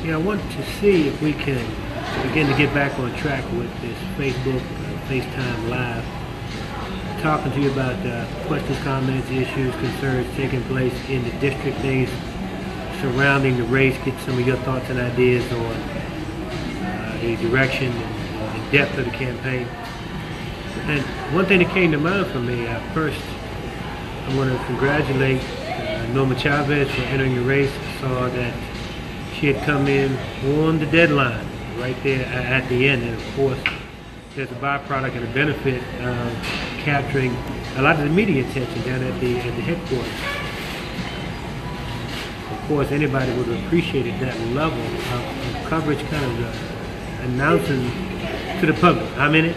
Yeah, I want to see if we can begin to get back on track with this Facebook, FaceTime Live, talking to you about questions, comments, issues, concerns taking place in the district, things surrounding the race, get some of your thoughts and ideas on the direction and the depth of the campaign. And one thing that came to mind for me, first, I want to congratulate Norma Chavez for entering the race. I saw that she had come in on the deadline right there at the end, and of course there's a byproduct and a benefit of capturing a lot of the media attention down at the headquarters. Of course, anybody would have appreciated that level of coverage, kind of announcing to the public, I'm in it.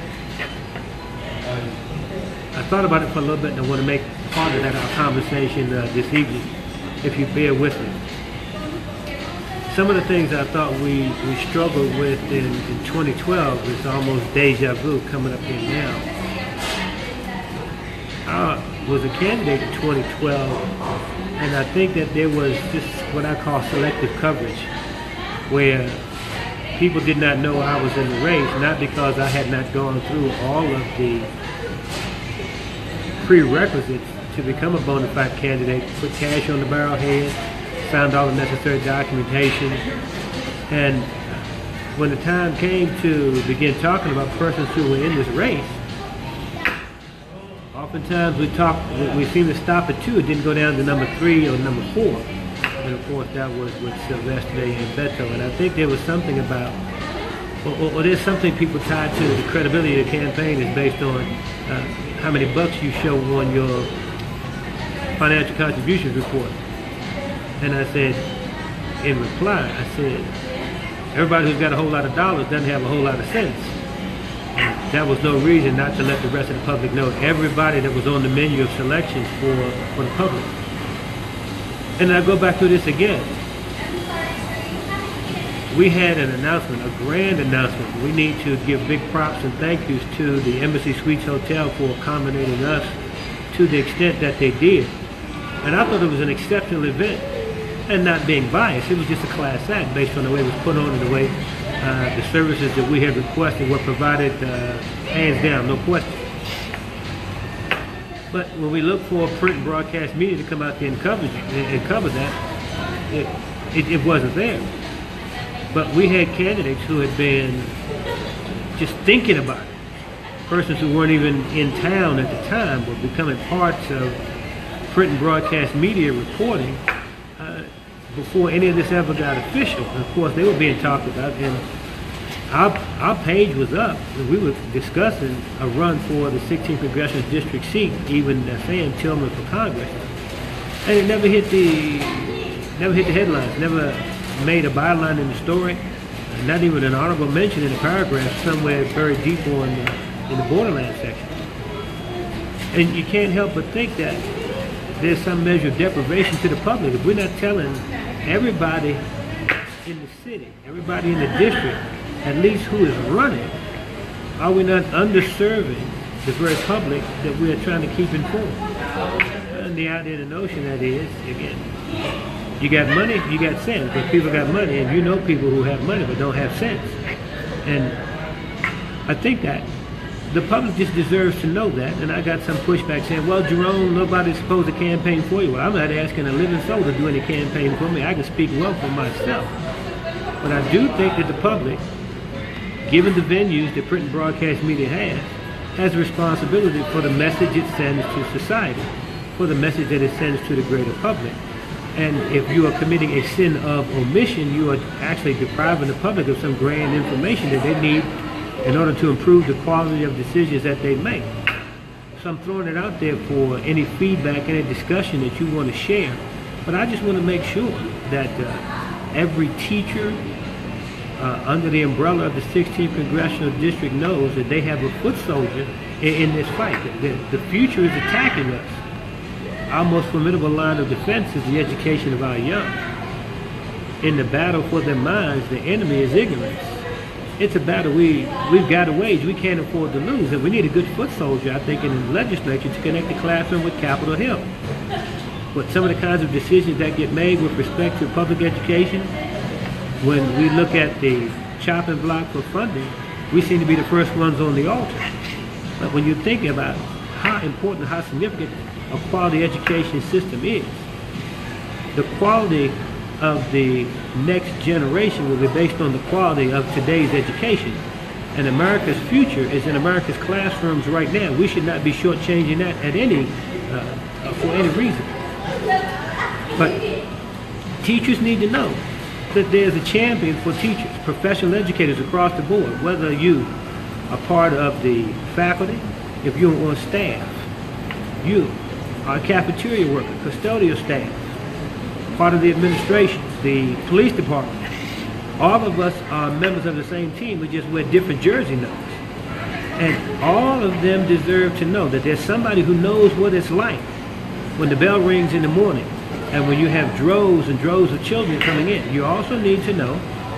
I thought about it for a little bit, and I want to make part of that our conversation this evening, if you bear with me. Some of the things I thought we struggled with in 2012 is almost deja vu coming up here now. I was a candidate in 2012, and I think that there was just what I call selective coverage, where people did not know I was in the race, not because I had not gone through all of the prerequisites to become a bona fide candidate, put cash on the barrelhead, found all the necessary documentation, and when the time came to begin talking about persons who were in this race, oftentimes we seem to stop at 2. It didn't go down to number 3 or number 4, and of course that was with Sylvester and Beto. And I think there was something about, or there's something people tied to the credibility of the campaign is based on how many bucks you show on your financial contributions report. And I said, in reply, I said, everybody who's got a whole lot of dollars doesn't have a whole lot of sense. And that was no reason not to let the rest of the public know everybody that was on the menu of selections for the public. And I go back to this again. We had an announcement, a grand announcement. We need to give big props and thank yous to the Embassy Suites Hotel for accommodating us to the extent that they did. And I thought it was an exceptional event. And not being biased, it was just a class act based on the way it was put on and the way the services that we had requested were provided, hands down, no question. But when we look for print and broadcast media to come out there and cover that, it wasn't there. But we had candidates who had been just thinking about it. Persons who weren't even in town at the time were becoming parts of print and broadcast media reporting before any of this ever got official. And of course, they were being talked about, and our page was up. We were discussing a run for the 16th Congressional District seat, even saying Tilghman for Congress. And it never hit the headlines, never made a byline in the story, not even an honorable mention in a paragraph somewhere very deep on in the borderland section. And you can't help but think that there's some measure of deprivation to the public if we're not telling everybody in the city, everybody in the district, at least who is running. Are we not underserving the very public that we are trying to keep informed? And the idea, the notion that is, again, you got money, you got sense, but people got money, and you know people who have money but don't have sense. And I think that the public just deserves to know that, and I got some pushback saying, well, Jerome, nobody's supposed to campaign for you. Well, I'm not asking a living soul to do any campaign for me. I can speak well for myself. But I do think that the public, given the venues that print and broadcast media has a responsibility for the message it sends to society, for the message that it sends to the greater public. And if you are committing a sin of omission, you are actually depriving the public of some grand information that they need in order to improve the quality of decisions that they make. So I'm throwing it out there for any feedback, any discussion that you want to share. But I just want to make sure that every teacher under the umbrella of the 16th Congressional District knows that they have a foot soldier in this fight. The future is attacking us. Our most formidable line of defense is the education of our young. In the battle for their minds, the enemy is ignorance. It's a battle we've got to wage. We can't afford to lose. And we need a good foot soldier, I think, in the legislature to connect the classroom with Capitol Hill. But some of the kinds of decisions that get made with respect to public education, when we look at the chopping block for funding, we seem to be the first ones on the altar. But when you think about how important, how significant a quality education system is, the quality of the next generation will be based on the quality of today's education. And America's future is in America's classrooms right now. We should not be shortchanging that for any reason. But teachers need to know that there's a champion for teachers, professional educators across the board, whether you are part of the faculty, if you're on staff, you are a cafeteria worker, custodial staff, part of the administration, the police department. All of us are members of the same team, we just wear different jersey numbers. And all of them deserve to know that there's somebody who knows what it's like when the bell rings in the morning and when you have droves and droves of children coming in. You also need to know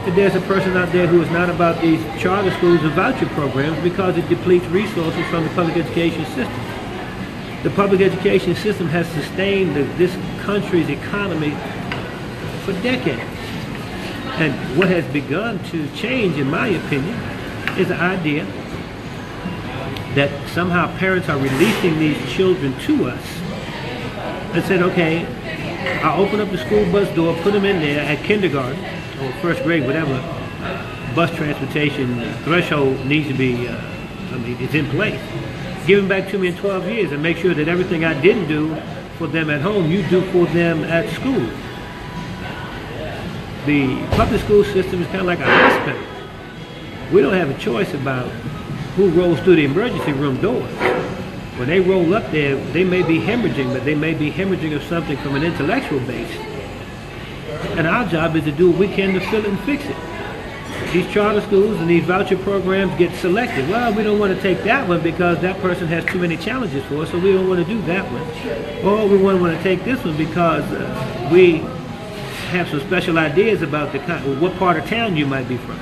that there's a person out there who is not about these charter schools and voucher programs because it depletes resources from the public education system. The public education system has sustained this country's economy for decades. And what has begun to change, in my opinion, is the idea that somehow parents are releasing these children to us and said, okay, I'll open up the school bus door, put them in there at kindergarten or first grade, whatever bus transportation threshold needs to be, it's in place. Give them back to me in 12 years and make sure that everything I didn't do for them at home, you do for them at school. The public school system is kind of like a hospital. We don't have a choice about who rolls through the emergency room doors. When they roll up there, they may be hemorrhaging, but they may be hemorrhaging of something from an intellectual base. And our job is to do what we can to fill it and fix it. These charter schools and these voucher programs get selected. Well, we don't want to take that one because that person has too many challenges for us, so we don't want to do that one. Or we want to take this one because we have some special ideas about what part of town you might be from.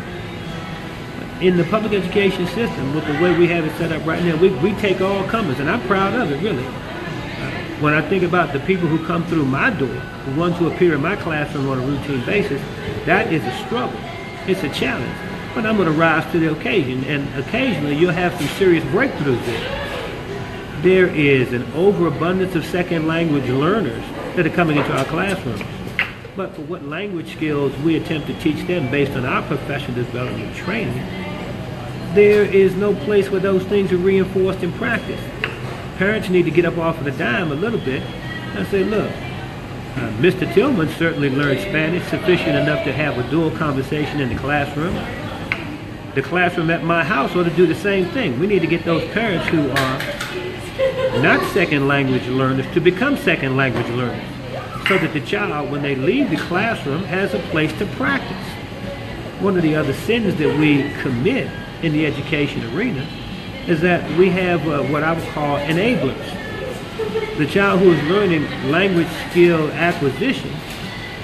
In the public education system, with the way we have it set up right now, we take all comers, and I'm proud of it, really. When I think about the people who come through my door, the ones who appear in my classroom on a routine basis, that is a struggle. It's a challenge. But I'm going to rise to the occasion, and occasionally you'll have some serious breakthroughs there. There is an overabundance of second language learners that are coming into our classrooms. But for what language skills we attempt to teach them based on our professional development training, there is no place where those things are reinforced in practice. Parents need to get up off of the dime a little bit and say, look, Mr. Tilghman certainly learned Spanish sufficient enough to have a dual conversation in the classroom. The classroom at my house ought to do the same thing. We need to get those parents who are not second language learners to become second language learners, so that the child, when they leave the classroom, has a place to practice. One of the other sins that we commit in the education arena is that we have what I would call enablers. The child who is learning language skill acquisition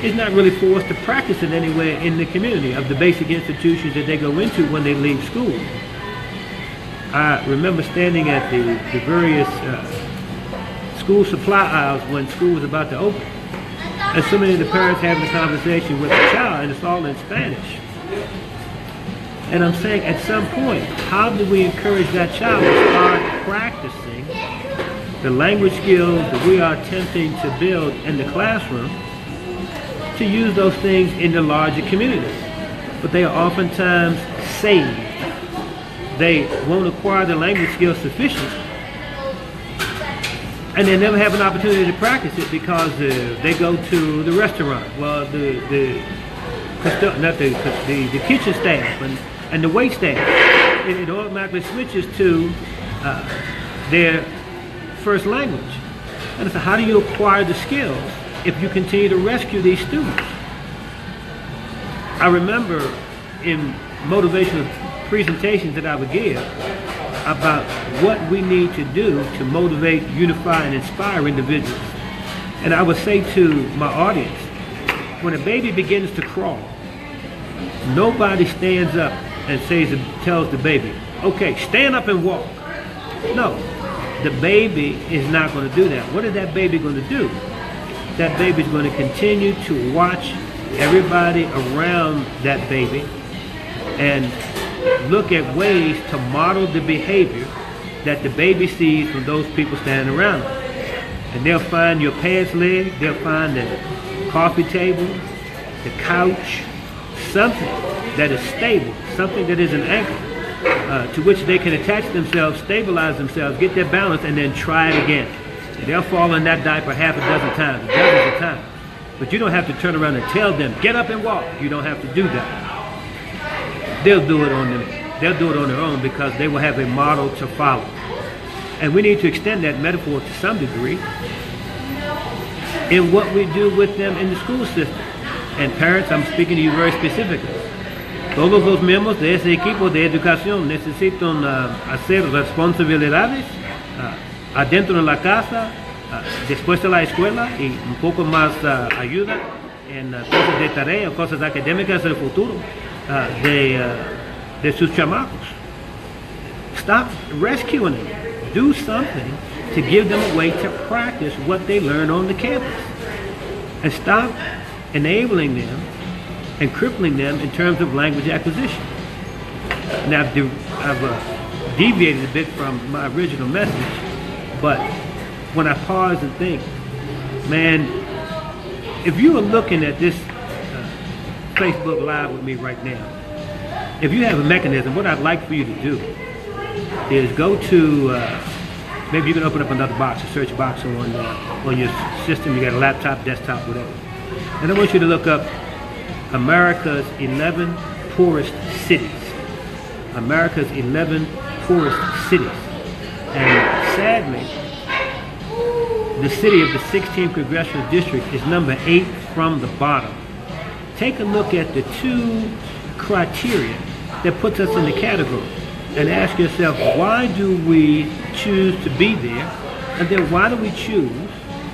is not really forced to practice it anywhere in the community of the basic institutions that they go into when they leave school. I remember standing at the various school supply aisles when school was about to open, and so many of the parents having a conversation with the child, and it's all in Spanish. And I'm saying, at some point, how do we encourage that child to start practicing the language skills that we are attempting to build in the classroom to use those things in the larger community? But they are oftentimes saved. They won't acquire the language skills sufficient, and they never have an opportunity to practice it because they go to the restaurant. Well, the kitchen staff and the wait staff, it automatically switches to their first language. And so how do you acquire the skills if you continue to rescue these students? I remember in motivational presentations that I would give about what we need to do to motivate, unify, and inspire individuals. And I would say to my audience, when a baby begins to crawl, nobody stands up and tells the baby, okay, stand up and walk. No, the baby is not going to do that. What is that baby going to do? That baby is going to continue to watch everybody around that baby and look at ways to model the behavior that the baby sees from those people standing around them. And they'll find your pants leg, they'll find the coffee table, the couch, something that is stable, something that is an anchor to which they can attach themselves, stabilize themselves, get their balance, and then try it again. They'll fall in that diaper half a dozen times, dozens of times. But you don't have to turn around and tell them, get up and walk. You don't have to do that. They'll do it on them. They'll do it on their own because they will have a model to follow. And we need to extend that metaphor to some degree in what we do with them in the school system. And parents, I'm speaking to you very specifically. Todos los miembros de ese equipo de educación necesitan hacer responsabilidades adentro de la casa, después de la escuela y un poco más ayuda en cosas de tarea, cosas académicas del futuro de sus chamacos. Stop rescuing them. Do something to give them a way to practice what they learn on the campus. And stop enabling them and crippling them in terms of language acquisition. Now, I've deviated a bit from my original message, but when I pause and think, man, if you are looking at this Facebook Live with me right now, if you have a mechanism, what I'd like for you to do is go to, maybe you can open up another box, a search box on your system. You got a laptop, desktop, whatever. And I want you to look up America's 11 poorest cities. America's 11 poorest cities. And sadly, the city of the 16th Congressional District is number 8 from the bottom. Take a look at the two criteria that puts us in the category and ask yourself, why do we choose to be there? And then why do we choose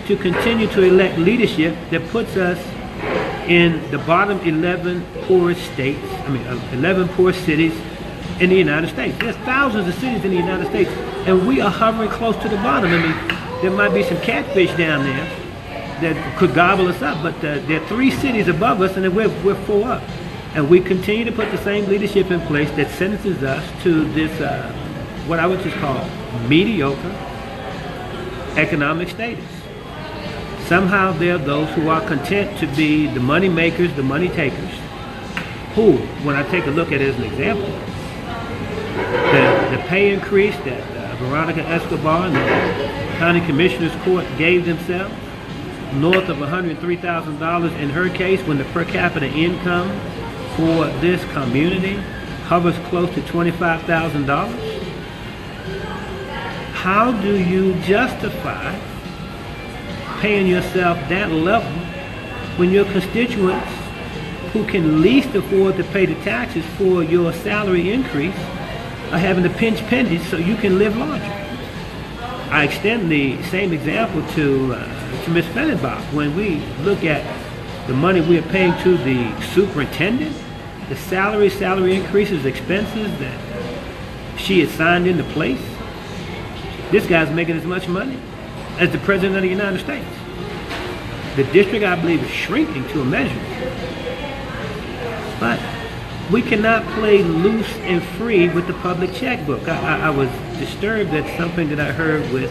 to continue to elect leadership that puts us in the bottom 11 poorest states, 11 poorest cities in the United States? There's thousands of cities in the United States, and we are hovering close to the bottom. There might be some catfish down there that could gobble us up, but there are 3 cities above us, and then we're 4 up. And we continue to put the same leadership in place that sentences us to this, what I would just call mediocre economic status. Somehow there are those who are content to be the money makers, the money takers, who, when I take a look at it as an example, the pay increase that Veronica Escobar and the County Commissioner's Court gave themselves, north of $103,000 in her case, when the per capita income for this community hovers close to $25,000. How do you justify paying yourself that level when your constituents who can least afford to pay the taxes for your salary increase are having to pinch pennies so you can live larger? I extend the same example to Ms. Fennenbach. When we look at the money we are paying to the superintendent, the salary increases, expenses that she has signed into place, this guy's making as much money as the President of the United States. The district, I believe, is shrinking to a measure. But we cannot play loose and free with the public checkbook. I was disturbed at something that I heard with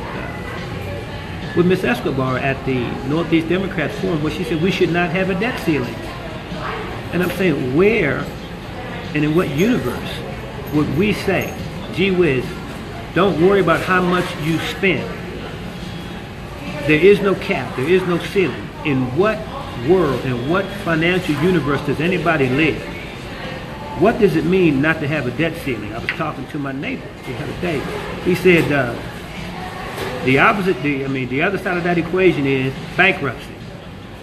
Ms. Escobar at the Northeast Democrats Forum, where she said we should not have a debt ceiling. And I'm saying, where and in what universe would we say, gee whiz, don't worry about how much you spend. There is no cap, there is no ceiling. In what world, in what financial universe does anybody live? What does it mean not to have a debt ceiling? I was talking to my neighbor the other day. He said the other side of that equation is bankruptcy.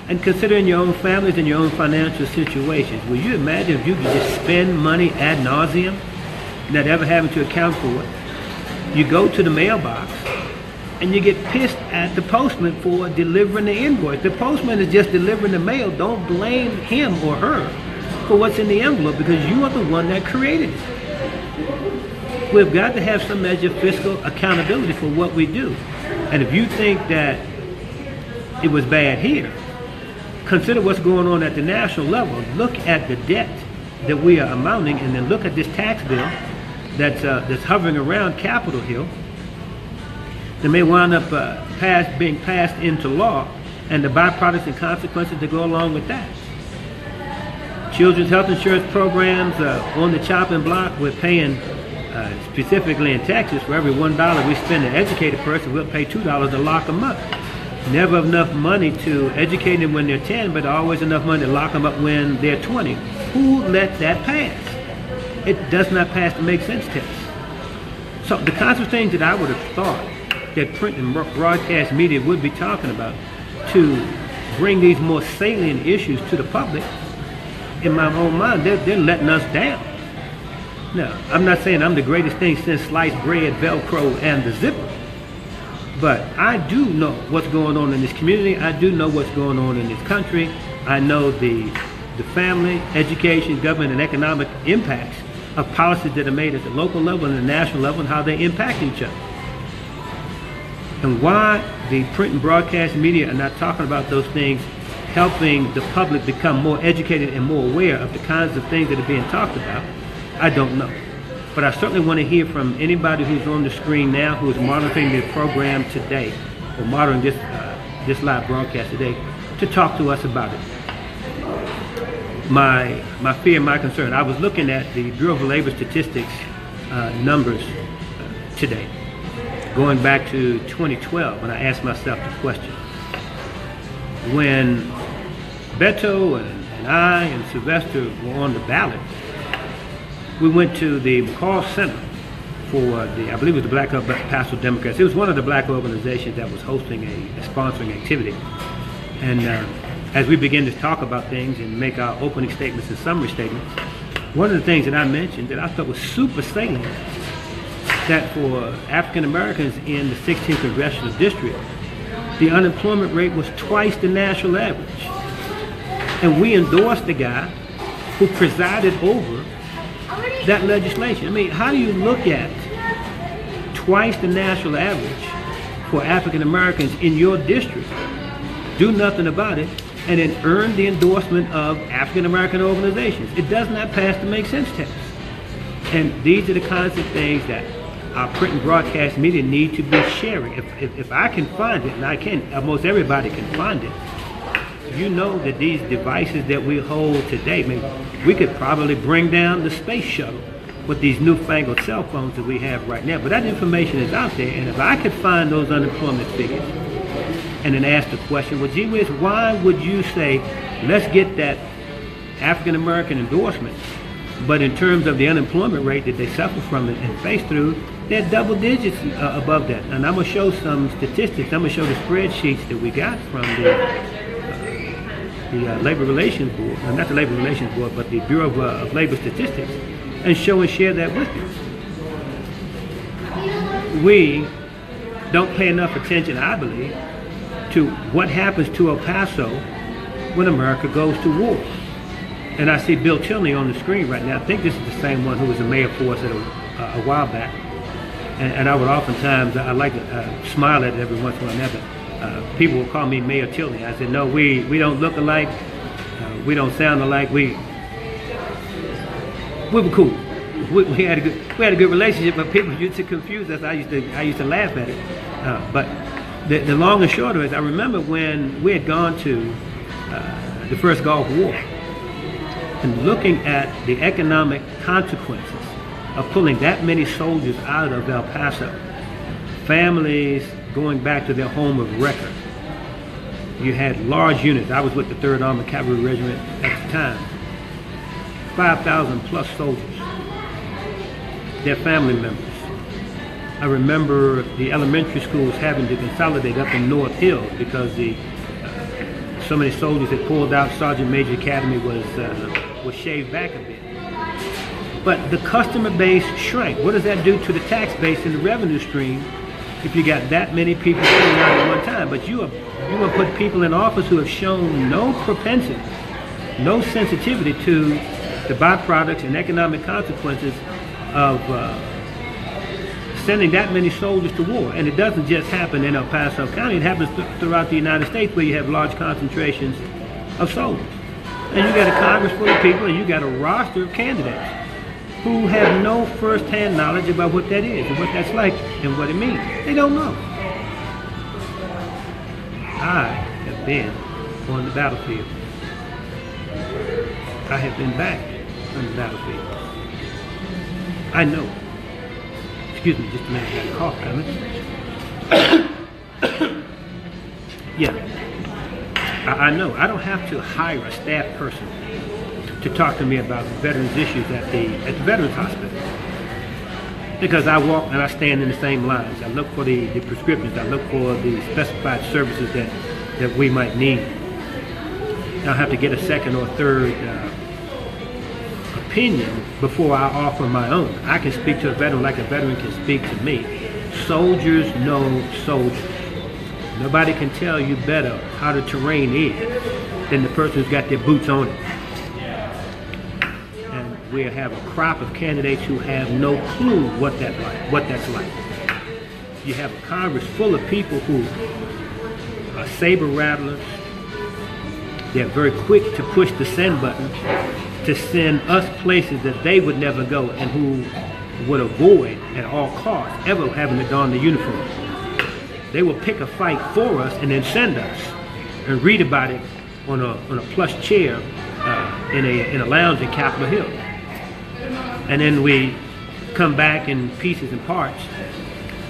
And considering your own families and your own financial situations, will you imagine if you could just spend money ad nauseum, not ever having to account for it? You go to the mailbox and you get pissed at the postman for delivering the invoice. The postman is just delivering the mail. Don't blame him or her for what's in the envelope, because you are the one that created it. We've got to have some measure of fiscal accountability for what we do. And if you think that it was bad here, consider what's going on at the national level. Look at the debt that we are amounting, and then look at this tax bill that's hovering around Capitol Hill. That may wind up being passed into law, and the byproducts and consequences that go along with that. Children's health insurance programs on the chopping block. We're paying, specifically in Texas, for every $1 we spend to educate a person, we'll pay $2 to lock them up. Never enough money to educate them when they're 10, but always enough money to lock them up when they're 20. Who let that pass? It does not pass the make sense test. So the kinds of things that I would have thought that print and broadcast media would be talking about to bring these more salient issues to the public, in my own mind, they're letting us down. Now, I'm not saying I'm the greatest thing since sliced bread, Velcro, and the zipper. But I do know what's going on in this community. I do know what's going on in this country. I know the family, education, government, and economic impacts of policies that are made at the local level and the national level and how they impact each other. And why the print and broadcast media are not talking about those things, helping the public become more educated and more aware of the kinds of things that are being talked about, I don't know. But I certainly want to hear from anybody who's on the screen now, who is monitoring the program today, or monitoring this live broadcast today, to talk to us about it. My fear, my concern, I was looking at the Bureau of Labor Statistics numbers today, going back to 2012, and I asked myself the question. When Beto and I and Sylvester were on the ballot, we went to the McCall Center for I believe it was the Black Paso Democrats. It was one of the black organizations that was hosting a sponsoring activity. And as we began to talk about things and make our opening statements and summary statements, one of the things that I mentioned that I thought was super salient, that for African Americans in the 16th Congressional District, the unemployment rate was twice the national average. And we endorsed the guy who presided over that legislation. I mean, how do you look at twice the national average for African Americans in your district, do nothing about it, and then earn the endorsement of African American organizations? It does not pass the make sense test. And these are the kinds of things that our print and broadcast media need to be sharing. If I can find it, and I can, almost everybody can find it, you know that these devices that we hold today, we could probably bring down the space shuttle with these newfangled cell phones that we have right now. But that information is out there, and if I could find those unemployment figures and then ask the question, well, gee whiz, why would you say, let's get that African American endorsement, but in terms of the unemployment rate that they suffer from and face through, they're double digits above that. And I'm going to show some statistics. I'm going to show the spreadsheets that we got from the Labor Relations Board, not the Labor Relations Board, but the Bureau of Labor Statistics, and show and share that with you. We don't pay enough attention, I believe, to what happens to El Paso when America goes to war. And I see Bill Tilghman on the screen right now. I think this is the same one who was the mayor for us a while back. And I would oftentimes, I like to smile at it every once in a while, but people will call me Mayor Tilghman. I said, no, we don't look alike. We don't sound alike. We were cool. We had a good relationship, but people used to confuse us. I used to laugh at it. But the long and short of it is, I remember when we had gone to the first Gulf War and looking at the economic consequences of pulling that many soldiers out of El Paso, families going back to their home of record. You had large units. I was with the 3rd Armored Cavalry Regiment at the time. 5,000 plus soldiers. Their family members. I remember the elementary schools having to consolidate up in North Hill because so many soldiers had pulled out. Sergeant Major Academy was shaved back a bit. But the customer base shrank. What does that do to the tax base and the revenue stream if you got that many people pulling out at one time? But you will put people in office who have shown no propensity, no sensitivity to the byproducts and economic consequences of sending that many soldiers to war. And it doesn't just happen in El Paso County. It happens throughout the United States, where you have large concentrations of soldiers. And you got a Congress full of people, and you got a roster of candidates who have no first-hand knowledge about what that is and what that's like and what it means. They don't know. I have been on the battlefield. I have been back on the battlefield. I know. Excuse me, just a minute, I got a cough coming. Yeah, I know. I don't have to hire a staff person to talk to me about veterans issues at the Veterans Hospital, because I walk and I stand in the same lines. I look for the prescriptions. I look for the specified services that we might need. I don't have to get a second or third opinion before I offer my own. I can speak to a veteran like a veteran can speak to me. Soldiers know soldiers. Nobody can tell you better how the terrain is than the person who's got their boots on it. And we have a crop of candidates who have no clue what that's like. You have a Congress full of people who are saber rattlers. They're very quick to push the send button to send us places that they would never go and who would avoid at all costs ever having to don the uniform. They will pick a fight for us and then send us and read about it on a plush chair in a lounge in Capitol Hill. And then we come back in pieces and parts,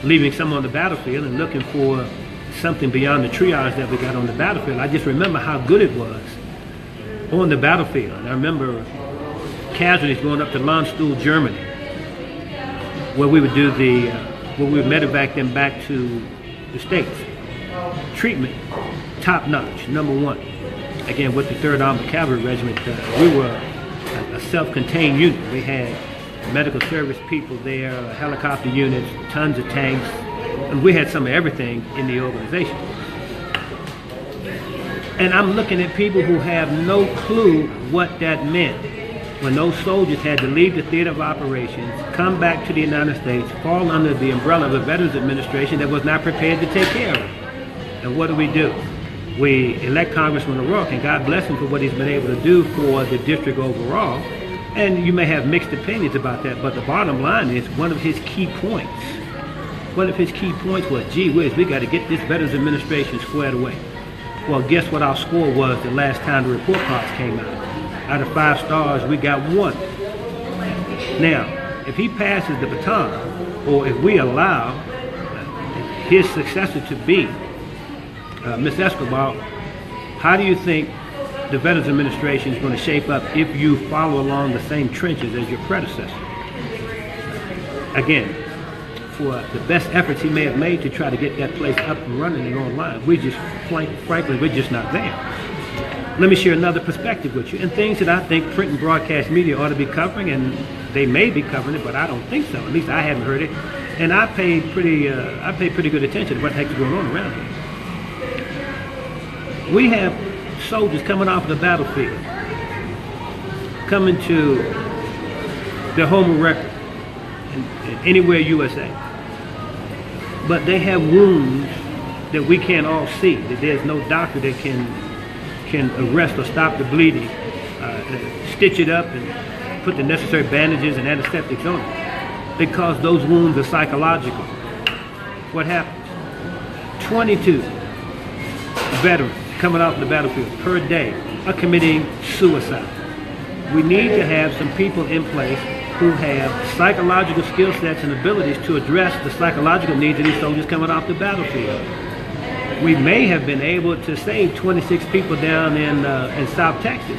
leaving some on the battlefield and looking for something beyond the triage that we got on the battlefield. I just remember how good it was on the battlefield. And I remember casualties going up to Landstuhl, Germany, where we would do where we would medevac them back to the States. Treatment, top notch, number one. Again, with the 3rd Armored Cavalry Regiment, we were a self-contained unit. We had medical service people there, helicopter units, tons of tanks, and we had some of everything in the organization. And I'm looking at people who have no clue what that meant when those soldiers had to leave the theater of operations, come back to the United States, fall under the umbrella of a Veterans Administration that was not prepared to take care of them. And what do? We elect Congressman O'Rourke, and God bless him for what he's been able to do for the district overall. And you may have mixed opinions about that, but the bottom line is one of his key points was, gee whiz, we got to get this Veterans Administration squared away. Well, guess what our score was the last time the report cards came out? Out of 5 stars, we got 1. Now, if he passes the baton, or if we allow his successor to be Ms. Escobar, how do you think the Veterans Administration is going to shape up if you follow along the same trenches as your predecessor? Again, for the best efforts he may have made to try to get that place up and running and online, frankly, we're just not there. Let me share another perspective with you, and things that I think print and broadcast media ought to be covering, and they may be covering it, but I don't think so. At least I haven't heard it, and I pay pretty good attention to what the heck is going on around here. We have soldiers coming off the battlefield, coming to their home of record in anywhere USA, but they have wounds that we can't all see. That there's no doctor that can arrest or stop the bleeding, stitch it up and put the necessary bandages and antiseptics on it, because those wounds are psychological. What happens? 22 veterans coming off the battlefield per day are committing suicide. We need to have some people in place who have psychological skill sets and abilities to address the psychological needs of these soldiers coming off the battlefield. We may have been able to save 26 people down in South Texas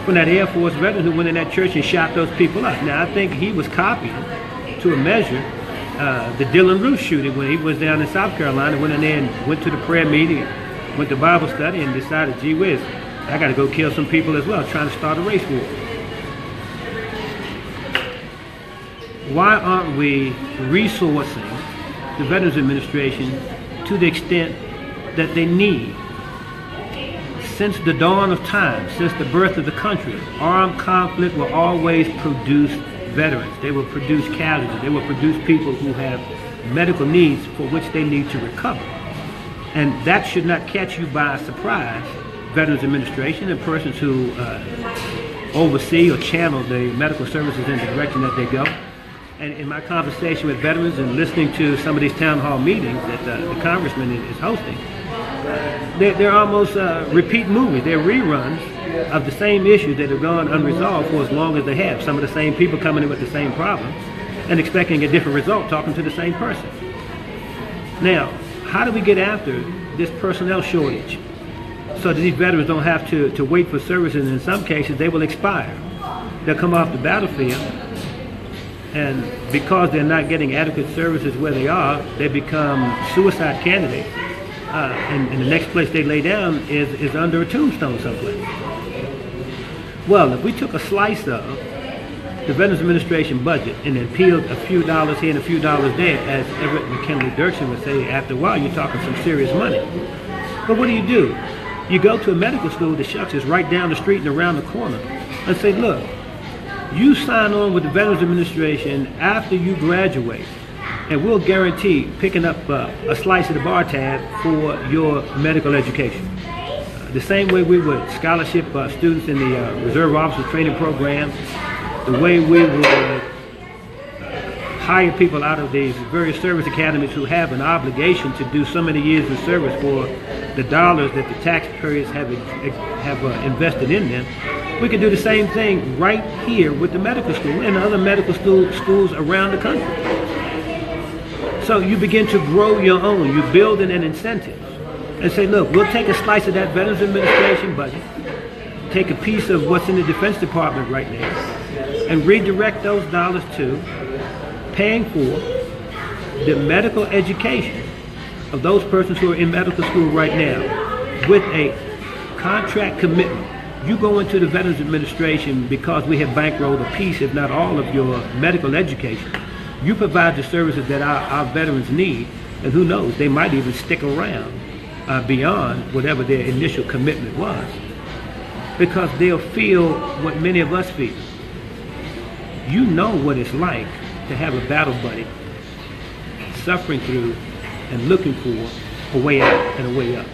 from that Air Force veteran who went in that church and shot those people up. Now, I think he was copying to a measure the Dylan Roof shooting when he was down in South Carolina, went in there and went to the prayer meeting, went to Bible study, and decided, gee whiz, I got to go kill some people as well, trying to start a race war. Why aren't we resourcing the Veterans Administration to the extent that they need? Since the dawn of time, since the birth of the country, armed conflict will always produce veterans. They will produce casualties. They will produce people who have medical needs for which they need to recover. And that should not catch you by surprise Veterans Administration and persons who oversee or channel the medical services in the direction that they go. And in my conversation with veterans and listening to some of these town hall meetings that the congressman is hosting, they're almost repeat movies. They're reruns of the same issues that have gone unresolved for as long as they have. Some of the same people coming in with the same problems and expecting a different result, talking to the same person. Now, how do we get after this personnel shortage so that these veterans don't have to wait for services, and in some cases they will expire. They'll come off the battlefield, and because they're not getting adequate services where they are, they become suicide candidates, and the next place they lay down is under a tombstone someplace. Well, if we took a slice of the Veterans Administration budget and then peeled a few dollars here and a few dollars there, as Everett McKinley Dirksen would say, after a while you're talking some serious money. But what do? You go to a medical school, the shucks is right down the street and around the corner, and say, look, you sign on with the Veterans Administration after you graduate, and we'll guarantee picking up a slice of the bar tab for your medical education. The same way we would scholarship students in the Reserve Officers Training Program, the way we would hire people out of these various service academies who have an obligation to do so many years of service for the dollars that the taxpayers have invested in them. We could do the same thing right here with the medical school and other medical schools around the country. So you begin to grow your own. You build in an incentive and say, look, we'll take a slice of that Veterans Administration budget, take a piece of what's in the Defense Department right now, and redirect those dollars to paying for the medical education of those persons who are in medical school right now with a contract commitment. You go into the Veterans Administration because we have bankrolled a piece, if not all, of your medical education. You provide the services that our veterans need, and who knows, they might even stick around beyond whatever their initial commitment was, because they'll feel what many of us feel. You know what it's like to have a battle buddy suffering through and looking for a way out and a way up.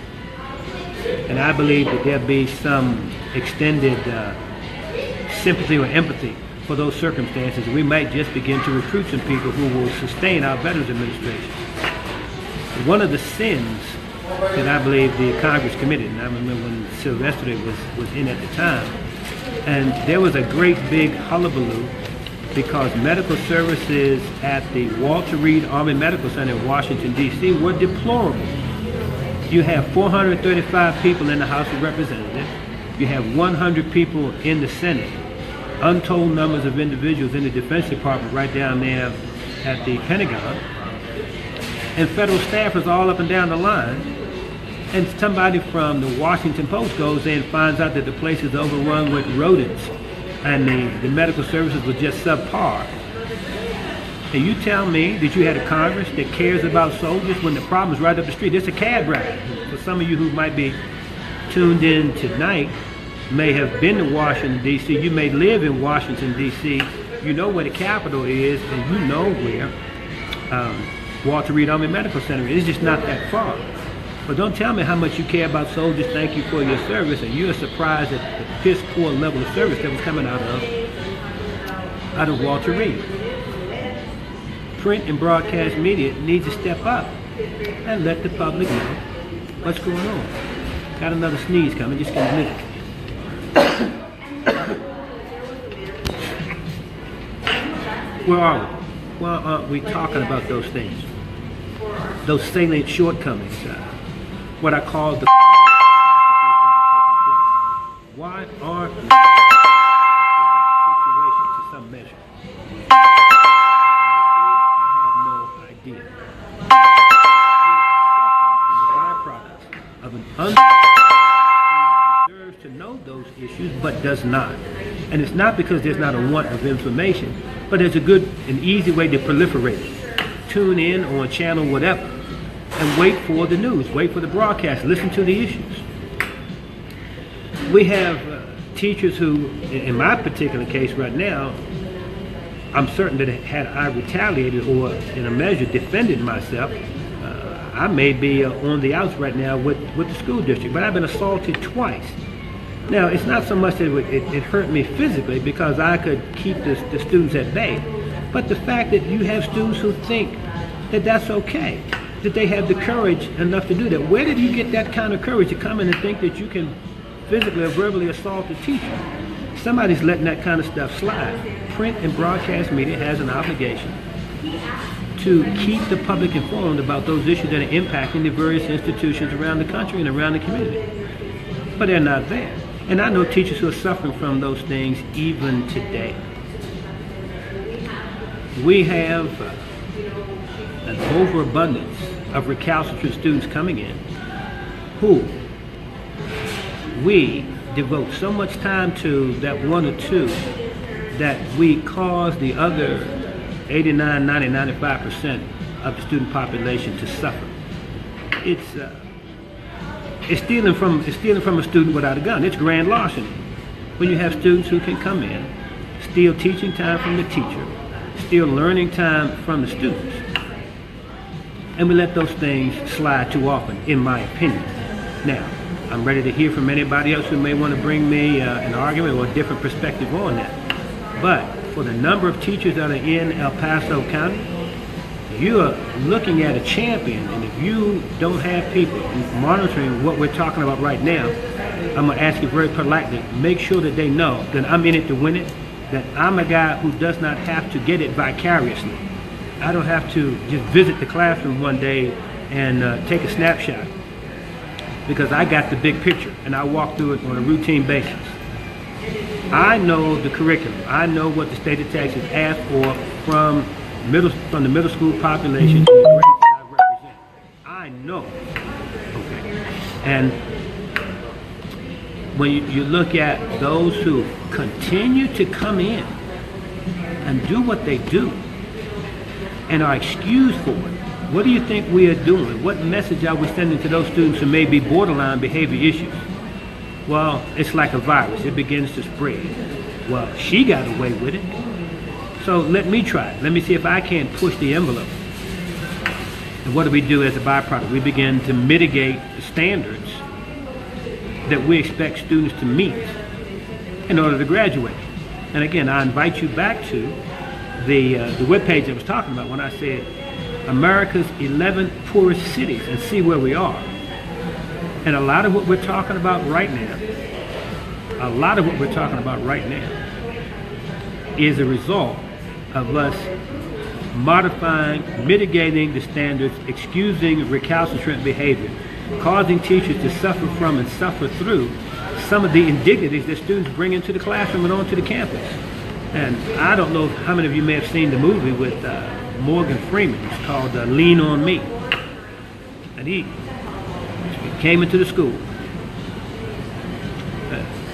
And I believe that there'll be some extended sympathy or empathy for those circumstances. We might just begin to recruit some people who will sustain our Veterans Administration. One of the sins that I believe the Congress committed, and I remember when Sylvester was in at the time, and there was a great big hullabaloo because medical services at the Walter Reed Army Medical Center in Washington, D.C. were deplorable. You have 435 people in the House of Representatives. You have 100 people in the Senate. Untold numbers of individuals in the Defense Department right down there at the Pentagon. And federal staffers all up and down the line. And somebody from the Washington Post goes in and finds out that the place is overrun with rodents and the medical services were just subpar. And you tell me that you had a Congress that cares about soldiers when the problem is right up the street. It's a cab ride. For some of you who might be tuned in tonight, may have been to Washington, D.C. You may live in Washington, D.C. You know where the Capitol is, and you know where Walter Reed Army Medical Center is. It's just not that far. But don't tell me how much you care about soldiers. Thank you for your service, and you're surprised at the piss poor level of service that was coming out of Walter Reed. Print and broadcast media needs to step up and let the public know what's going on. Got another sneeze coming. Just give me a minute. Where are we? Why aren't we talking about those things? Those salient shortcomings. What I call the why aren't we situation to some measure? I have no idea. The byproduct of an deserves to know those issues but does not. And it's not because there's not a want of information, but there's a good and easy way to proliferate it. Tune in on channel whatever and wait for the news, wait for the broadcast, listen to the issues. We have teachers who, in my particular case right now, I'm certain that had I retaliated or in a measure defended myself, I may be on the outs right now with the school district, but I've been assaulted twice. Now, it's not so much that it hurt me physically because I could keep the students at bay, but the fact that you have students who think that that's okay, that they have the courage enough to do that. Where did you get that kind of courage to come in and think that you can physically or verbally assault a teacher? Somebody's letting that kind of stuff slide. Print and broadcast media has an obligation to keep the public informed about those issues that are impacting the various institutions around the country and around the community. But they're not there. And I know teachers who are suffering from those things even today. We have an overabundance of recalcitrant students coming in who we devote so much time to, that one or two, that we cause the other 89, 90, 95% of the student population to suffer. It's stealing from a student without a gun. It's grand larceny. When you have students who can come in, steal teaching time from the teacher, steal learning time from the students, and we let those things slide too often, in my opinion. Now, I'm ready to hear from anybody else who may want to bring me an argument or a different perspective on that. But for the number of teachers that are in El Paso County, you are looking at a champion, and if you don't have people monitoring what we're talking about right now, I'm going to ask you very politely, make sure that they know that I'm in it to win it, that I'm a guy who does not have to get it vicariously. I don't have to just visit the classroom one day and take a snapshot, because I got the big picture and I walk through it on a routine basis. I know the curriculum. I know what the state of Texas asks for from the middle school population in the grades that I represent. I know. Okay. And when you look at those who continue to come in and do what they do and are excused for it, what do you think we are doing? What message are we sending to those students who may be borderline behavior issues? Well, it's like a virus. It begins to spread. Well, she got away with it, so let me try it. Let me see if I can't push the envelope. And what do we do as a byproduct? We begin to mitigate the standards that we expect students to meet in order to graduate. And again, I invite you back to the webpage I was talking about when I said America's 11 poorest cities, and see where we are. And a lot of what we're talking about right now, is a result of us modifying, mitigating the standards, excusing recalcitrant behavior, causing teachers to suffer from and suffer through some of the indignities that students bring into the classroom and onto the campus. And I don't know how many of you may have seen the movie with Morgan Freeman. It's called Lean on Me. And he came into the school.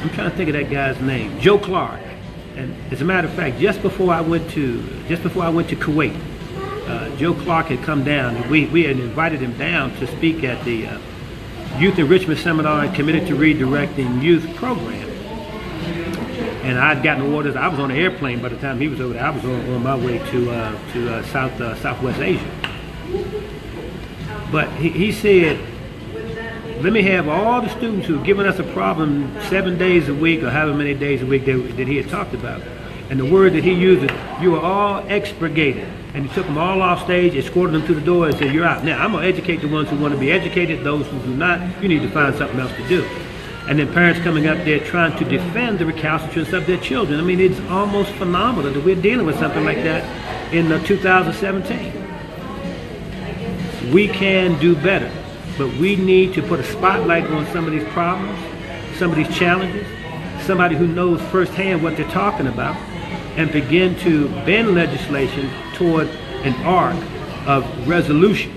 I'm trying to think of that guy's name, Joe Clark. And as a matter of fact, just before I went to Kuwait, Joe Clark had come down, and we had invited him down to speak at the Youth Enrichment Seminar and Committed to Redirecting Youth program. And I'd gotten orders. I was on an airplane by the time he was over there. I was on my way to Southwest Asia. But he said, let me have all the students who have given us a problem 7 days a week or however many days a week that he had talked about. And the word that he used is, you are all expurgated. And he took them all off stage, escorted them to the door, and said, you're out. Now, I'm going to educate the ones who want to be educated. Those who do not, you need to find something else to do. And then parents coming up there trying to defend the recalcitrance of their children. I mean, it's almost phenomenal that we're dealing with something like that in 2017. We can do better, but we need to put a spotlight on some of these problems, some of these challenges, somebody who knows firsthand what they're talking about, and begin to bend legislation toward an arc of resolution.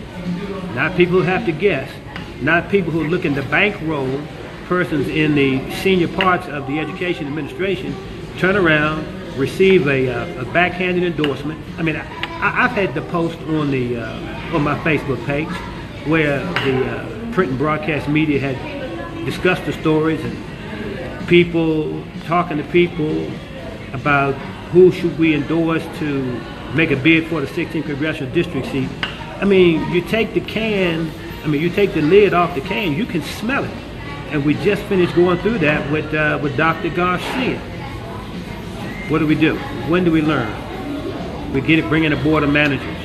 Not people who have to guess, not people who are looking to bankroll persons in the senior parts of the education administration, turn around, receive a backhanded endorsement. I mean, I've had the post on my Facebook page where the print and broadcast media had discussed the stories and people talking to people about who should we endorse to make a bid for the 16th Congressional District seat. I mean, you take the can I mean, you take the lid off the can, you can smell it. And we just finished going through that with Dr. Garcia. What do we do? When do we learn? We get it, bring in a board of managers.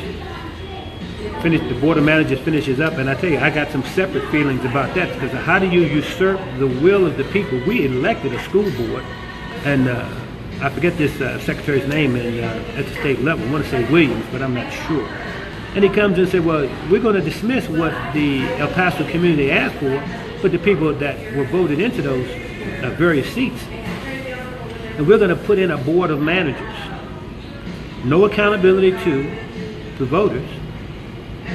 The board of managers finishes up, and I tell you, I got some separate feelings about that, because how do you usurp the will of the people? We elected a school board, and I forget this secretary's name at the state level. I want to say Williams, but I'm not sure. And he comes and says, well, we're going to dismiss what the El Paso community asked for, but the people that were voted into those various seats. And we're going to put in a board of managers. No accountability to the voters,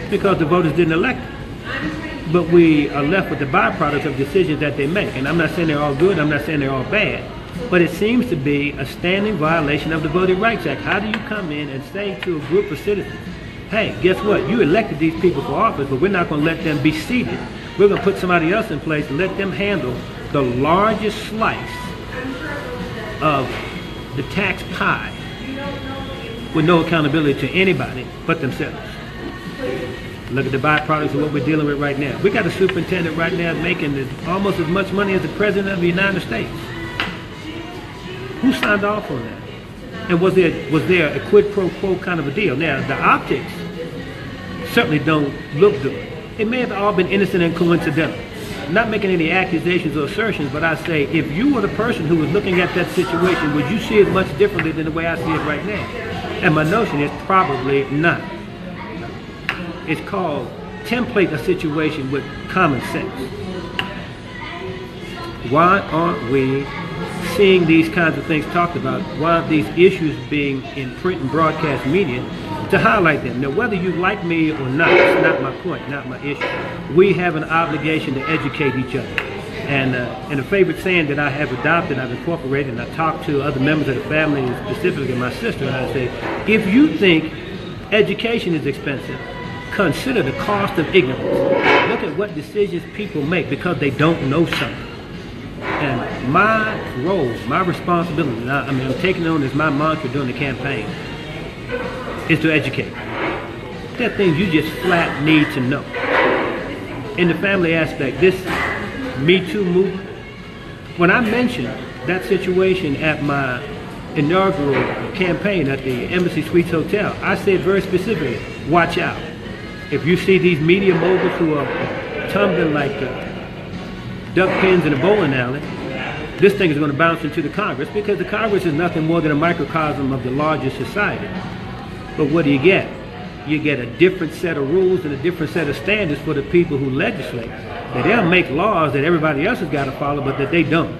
because the voters didn't elect them. But we are left with the byproducts of decisions that they make. And I'm not saying they're all good, I'm not saying they're all bad, but it seems to be a standing violation of the Voting Rights Act. How do you come in and say to a group of citizens, hey, guess what? You elected these people for office, but we're not going to let them be seated. We're going to put somebody else in place and let them handle the largest slice of the tax pie with no accountability to anybody but themselves. Look at the byproducts of what we're dealing with right now. We got a superintendent right now making almost as much money as the President of the United States. Who signed off on that? And was there a quid pro quo kind of a deal? Now, the optics certainly don't look good. It may have all been innocent and coincidental. I'm not making any accusations or assertions, but I say, if you were the person who was looking at that situation, would you see it much differently than the way I see it right now? And my notion is probably not. It's called template a situation with common sense. Why aren't we seeing these kinds of things talked about? Why aren't these issues being in print and broadcast media to highlight them? Now, whether you like me or not, it's not my point, not my issue. We have an obligation to educate each other. And a favorite saying that I have adopted, I've incorporated, and I talk to other members of the family, specifically my sister, and I say, if you think education is expensive, consider the cost of ignorance. Look at what decisions people make because they don't know something. And my role, my responsibility, I'm taking it on as my mantra during the campaign, is to educate. There are things you just flat need to know. In the family aspect, this Me Too movement, when I mentioned that situation at my inaugural campaign at the Embassy Suites Hotel, I said very specifically, watch out. If you see these media moguls who are tumbling like duck pins in a bowling alley, this thing is going to bounce into the Congress, because the Congress is nothing more than a microcosm of the larger society. But what do you get? You get a different set of rules and a different set of standards for the people who legislate. That they'll make laws that everybody else has got to follow, but that they don't.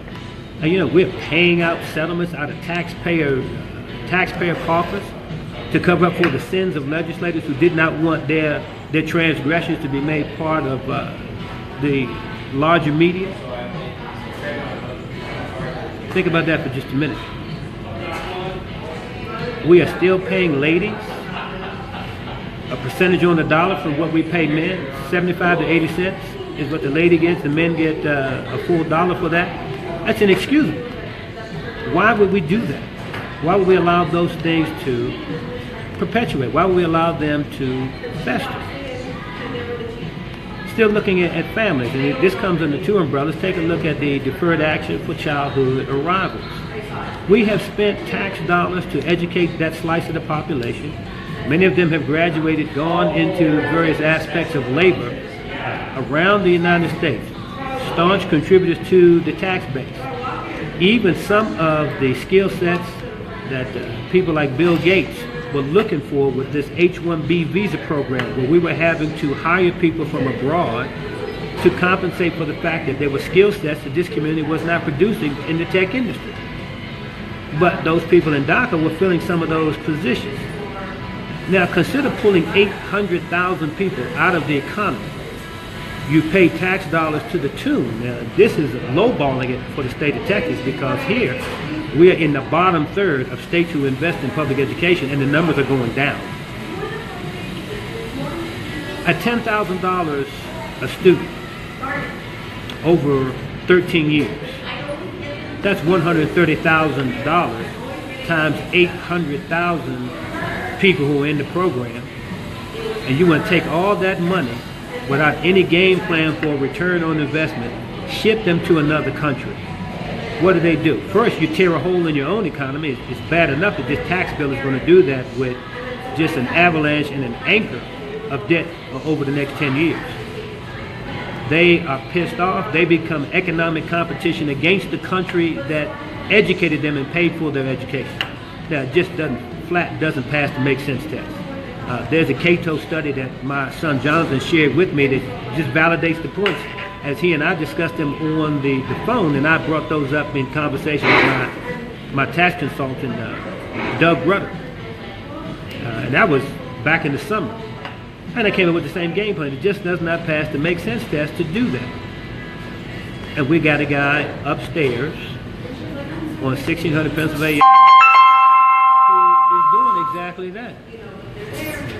And we're paying out settlements out of taxpayer coffers to cover up for the sins of legislators who did not want their transgressions to be made part of the larger media. Think about that for just a minute. We are still paying ladies a percentage on the dollar from what we pay men. 75 to 80 cents is what the lady gets. The men get a full dollar for that. That's inexcusable. Why would we do that? Why would we allow those things to perpetuate? Why would we allow them to fester? Still looking at families, and this comes under two umbrellas. Take a look at the deferred action for childhood arrivals. We have spent tax dollars to educate that slice of the population. Many of them have graduated, gone into various aspects of labor around the United States, staunch contributors to the tax base. Even some of the skill sets that people like Bill Gates were looking for with this H-1B visa program, where we were having to hire people from abroad to compensate for the fact that there were skill sets that this community was not producing in the tech industry. But those people in DACA were filling some of those positions. Now consider pulling 800,000 people out of the economy. You pay tax dollars to the tune. Now this is lowballing it for the state of Texas, because here we are in the bottom third of states who invest in public education, and the numbers are going down. At $10,000 a student over 13 years, that's $130,000 times 800,000 people who are in the program, and you want to take all that money without any game plan for return on investment, ship them to another country. What do? First, you tear a hole in your own economy. It's bad enough that this tax bill is going to do that with just an avalanche and an anchor of debt over the next 10 years. They are pissed off. They become economic competition against the country that educated them and paid for their education. That just doesn't pass the make sense test. There's a Cato study that my son Jonathan shared with me that just validates the points as he and I discussed them on the phone, and I brought those up in conversation with my tax consultant, Doug Rudder. And that was back in the summer. And I came up with the same game plan. It just does not pass the make sense test to do that. And we got a guy upstairs on 1600 Pennsylvania who is doing exactly that.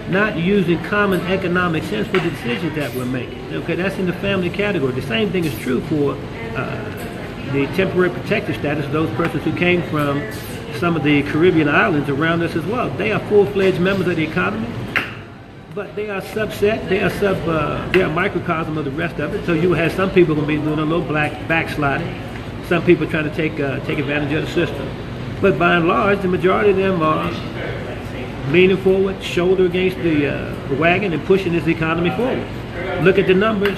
Not using common economic sense for the decisions that we're making. Okay, that's in the family category. The same thing is true for the temporary protected status of those persons who came from some of the Caribbean islands around us as well. They are full-fledged members of the economy, but they are subset. They are microcosm of the rest of it. So you have some people going to be doing a little backsliding. Some people trying to take advantage of the system. But by and large, the majority of them are leaning forward, shoulder against the wagon, and pushing this economy forward. Look at the numbers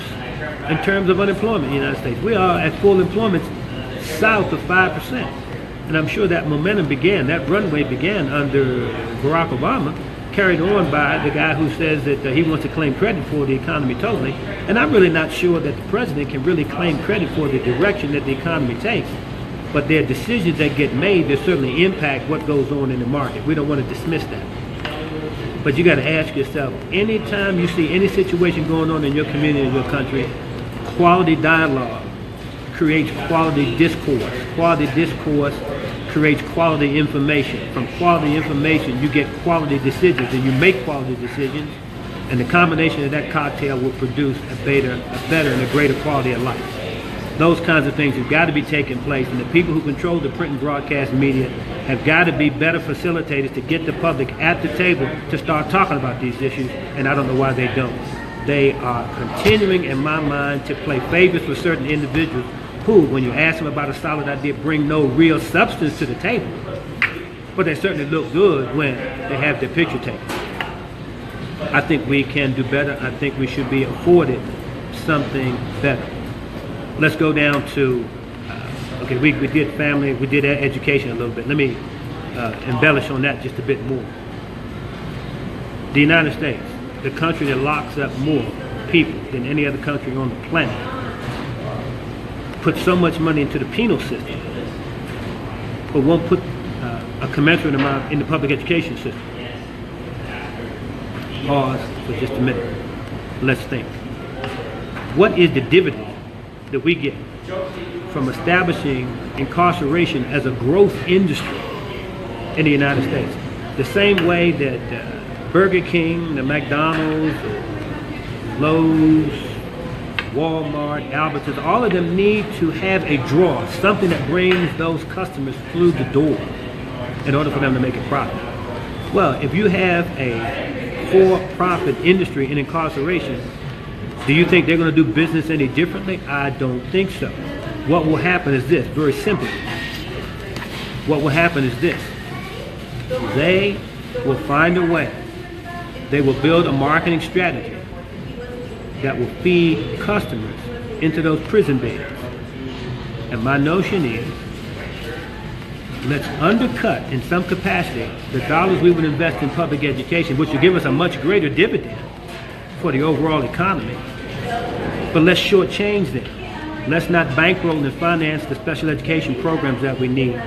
in terms of unemployment in the United States. We are at full employment south of 5%. And I'm sure that momentum began, that runway began under Barack Obama, carried on by the guy who says that he wants to claim credit for the economy totally. And I'm really not sure that the president can really claim credit for the direction that the economy takes. But there are decisions that get made that certainly impact what goes on in the market. We don't want to dismiss that. But you got to ask yourself, anytime you see any situation going on in your community, in your country, quality dialogue creates quality discourse. Quality discourse creates quality information. From quality information, you get quality decisions, and you make quality decisions, and the combination of that cocktail will produce a better and a greater quality of life. Those kinds of things have got to be taking place, and the people who control the print and broadcast media have got to be better facilitators to get the public at the table to start talking about these issues, and I don't know why they don't. They are continuing, in my mind, to play favorites for certain individuals who, when you ask them about a solid idea, bring no real substance to the table. But they certainly look good when they have their picture taken. I think we can do better. I think we should be afforded something better. Let's go down to, okay, we did family, we did education a little bit. Let me embellish on that just a bit more. The United States, the country that locks up more people than any other country on the planet, put so much money into the penal system, but won't put a commensurate amount in the public education system. Pause for just a minute. Let's think. What is the dividend that we get from establishing incarceration as a growth industry in the United States? The same way that Burger King, the McDonald's, Lowe's, Walmart, Albertsons, all of them need to have a draw, something that brings those customers through the door in order for them to make a profit. Well, if you have a for-profit industry in incarceration, do you think they're going to do business any differently? I don't think so. What will happen is this, very simply. What will happen is this. They will find a way. They will build a marketing strategy that will feed customers into those prison beds. And my notion is, let's undercut in some capacity the dollars we would invest in public education, which will give us a much greater dividend for the overall economy. But let's shortchange them. Let's not bankroll and finance the special education programs that we need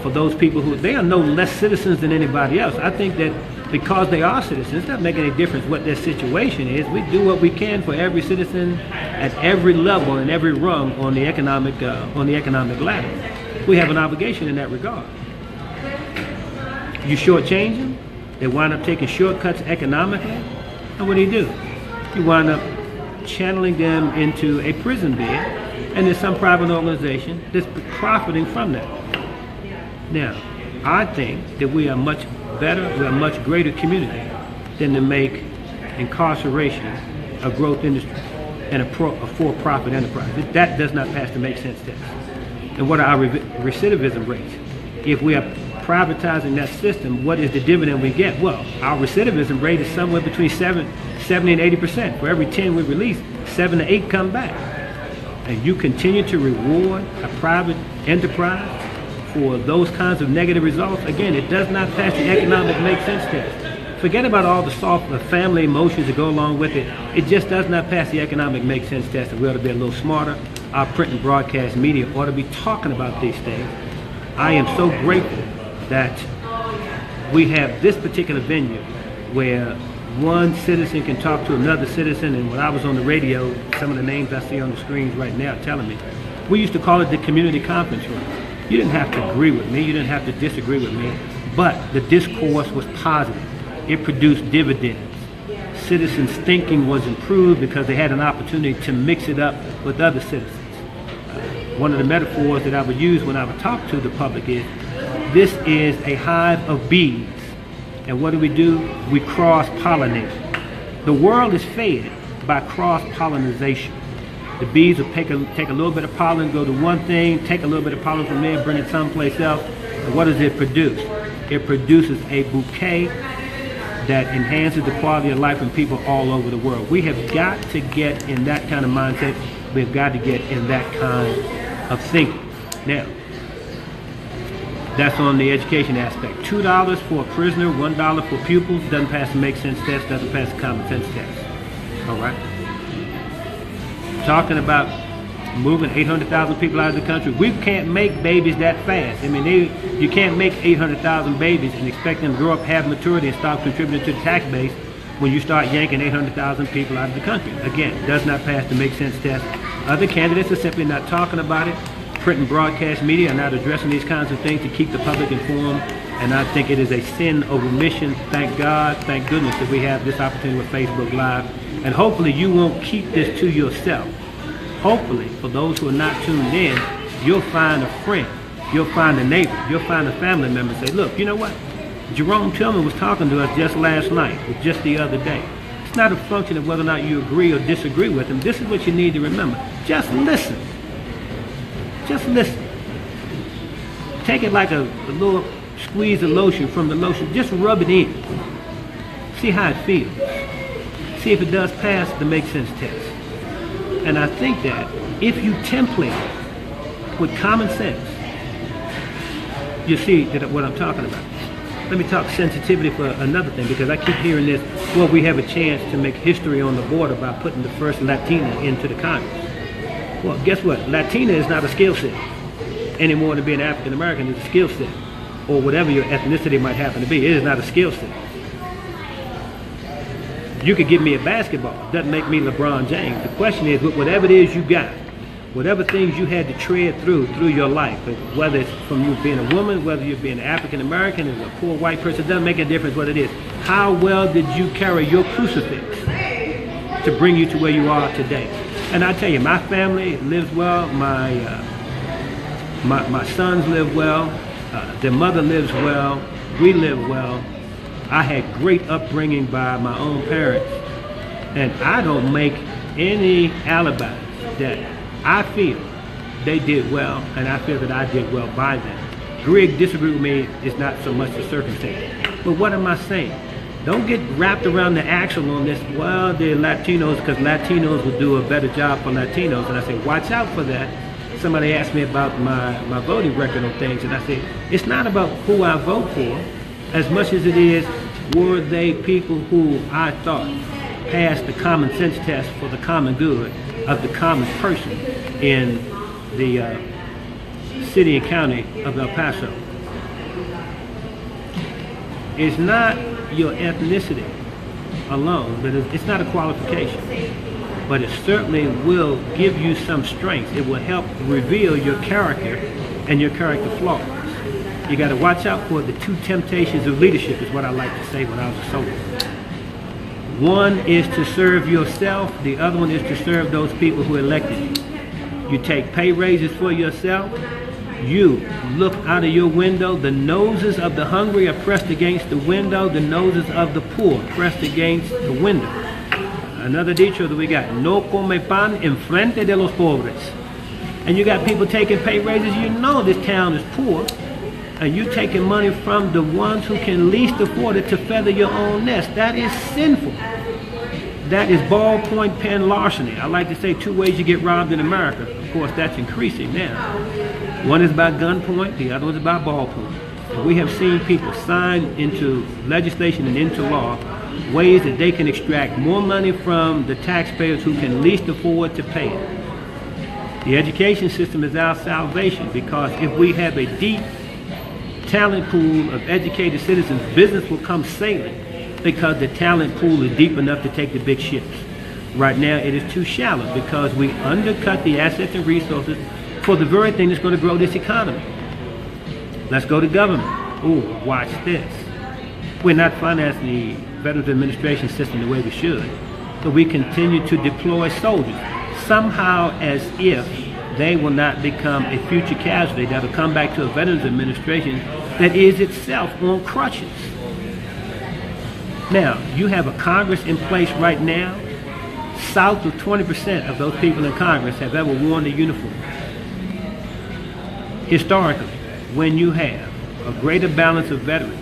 for those people who, they are no less citizens than anybody else. I think that because they are citizens, it doesn't make any difference what their situation is. We do what we can for every citizen at every level and every rung on the economic ladder. We have an obligation in that regard. You shortchange them, they wind up taking shortcuts economically, and what do? You wind up channeling them into a prison bed, and there's some private organization that's profiting from that. Now, I think that we are much better, we're a much greater community than to make incarceration a growth industry and a for-profit enterprise. That does not pass the make sense test. And what are our recidivism rates? If we are privatizing that system, what is the dividend we get? Well, our recidivism rate is somewhere between 70 and 80%. For every 10 we release, 7 to 8 come back. And you continue to reward a private enterprise for those kinds of negative results, again, it does not pass the economic make sense test. Forget about all the soft family emotions that go along with it. It just does not pass the economic make sense test, and we ought to be a little smarter. Our print and broadcast media ought to be talking about these things. I am so grateful that we have this particular venue where one citizen can talk to another citizen, and when I was on the radio, some of the names I see on the screens right now telling me, we used to call it the community conference room. You didn't have to agree with me, you didn't have to disagree with me, but the discourse was positive. It produced dividends. Citizens' thinking was improved because they had an opportunity to mix it up with other citizens. One of the metaphors that I would use when I would talk to the public is, this is a hive of bees. And what do? We cross-pollinate. The world is fed by cross-pollination. The bees will take a little bit of pollen, go to one thing, take a little bit of pollen from there, bring it someplace else. And what does it produce? It produces a bouquet that enhances the quality of life of people all over the world. We have got to get in that kind of mindset. We've got to get in that kind of thinking. Now, that's on the education aspect. $2 for a prisoner, $1 for pupils, doesn't pass the make sense test, doesn't pass the common sense test. All right? Talking about moving 800,000 people out of the country. We can't make babies that fast. I mean, you can't make 800,000 babies and expect them to grow up, have maturity, and start contributing to the tax base when you start yanking 800,000 people out of the country. Again, does not pass the make sense test. Other candidates are simply not talking about it. Print and broadcast media are not addressing these kinds of things to keep the public informed. And I think it is a sin of omission. Thank God, thank goodness that we have this opportunity with Facebook Live. And hopefully you won't keep this to yourself. Hopefully, for those who are not tuned in, you'll find a friend, you'll find a neighbor, you'll find a family member and say, look, you know what? Jerome Tilghman was talking to us just last night, or just the other day. It's not a function of whether or not you agree or disagree with him. This is what you need to remember. Just listen. Just listen. Take it like a little squeeze of lotion from the lotion. Just rub it in. See how it feels. See if it does pass the make sense test. And I think that if you template with common sense, you see that what I'm talking about. Let me talk sensitivity for another thing, because I keep hearing this, well, we have a chance to make history on the border by putting the first Latina into the Congress. Well, guess what? Latina is not a skill set any more than being African American is a skill set, or whatever your ethnicity might happen to be. It is not a skill set. You could give me a basketball. Doesn't make me LeBron James. The question is, with whatever it is you got, whatever things you had to tread through your life, whether it's from you being a woman, whether you're being African American, as a poor white person, it doesn't make a difference what it is. How well did you carry your crucifix to bring you to where you are today? And I tell you, my family lives well. My sons live well. Their mother lives well. We live well. I had great upbringing by my own parents, and I don't make any alibis that I feel they did well, and I feel that I did well by them. Greg disagree with me is not so much the circumstance. But what am I saying? Don't get wrapped around the axle on this, well, they're Latinos because Latinos will do a better job for Latinos. And I say, watch out for that. Somebody asked me about my voting record on things, and I say, it's not about who I vote for as much as it is, were they people who I thought passed the common sense test for the common good of the common person in the city and county of El Paso. It's not your ethnicity alone, but it's not a qualification. But it certainly will give you some strength. It will help reveal your character and your character flaws. You got to watch out for the two temptations of leadership, is what I like to say when I was a soldier. One is to serve yourself. The other one is to serve those people who elected you. You take pay raises for yourself. You look out of your window. The noses of the hungry are pressed against the window. The noses of the poor pressed against the window. Another dicho that we got, no come pan en frente de los pobres. And you got people taking pay raises. You know this town is poor, and you taking money from the ones who can least afford it to feather your own nest. That is sinful. That is ballpoint pen larceny. I like to say 2 ways you get robbed in America. Of course, that's increasing now. One is by gunpoint, the other one is by ballpoint. And we have seen people sign into legislation and into law ways that they can extract more money from the taxpayers who can least afford to pay it. The education system is our salvation, because if we have a deep talent pool of educated citizens, business will come sailing, because the talent pool is deep enough to take the big ships. Right now it is too shallow, because we undercut the assets and resources for the very thing that's going to grow this economy. Let's go to government. Ooh, watch this. We're not financing the Veterans Administration system the way we should, but we continue to deploy soldiers, somehow as if they will not become a future casualty that will come back to a Veterans Administration that is itself on crutches. Now, you have a Congress in place right now. South of 20% of those people in Congress have ever worn a uniform. Historically, when you have a greater balance of veterans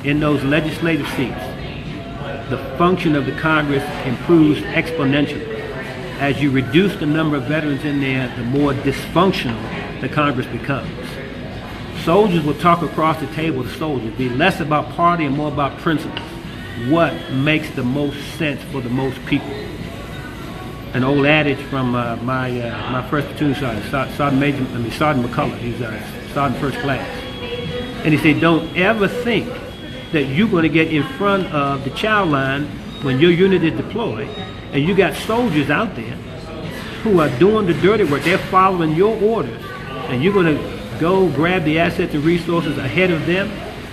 in those legislative seats, the function of the Congress improves exponentially. As you reduce the number of veterans in there, the more dysfunctional the Congress becomes. Soldiers will talk across the table to soldiers, be less about party and more about principles. What makes the most sense for the most people? An old adage from my first platoon sergeant, Sergeant McCullough. He's Sergeant First Class. And he said, don't ever think that you're going to get in front of the chow line when your unit is deployed, and you got soldiers out there who are doing the dirty work. They're following your orders, and you're going to go grab the assets and resources ahead of them.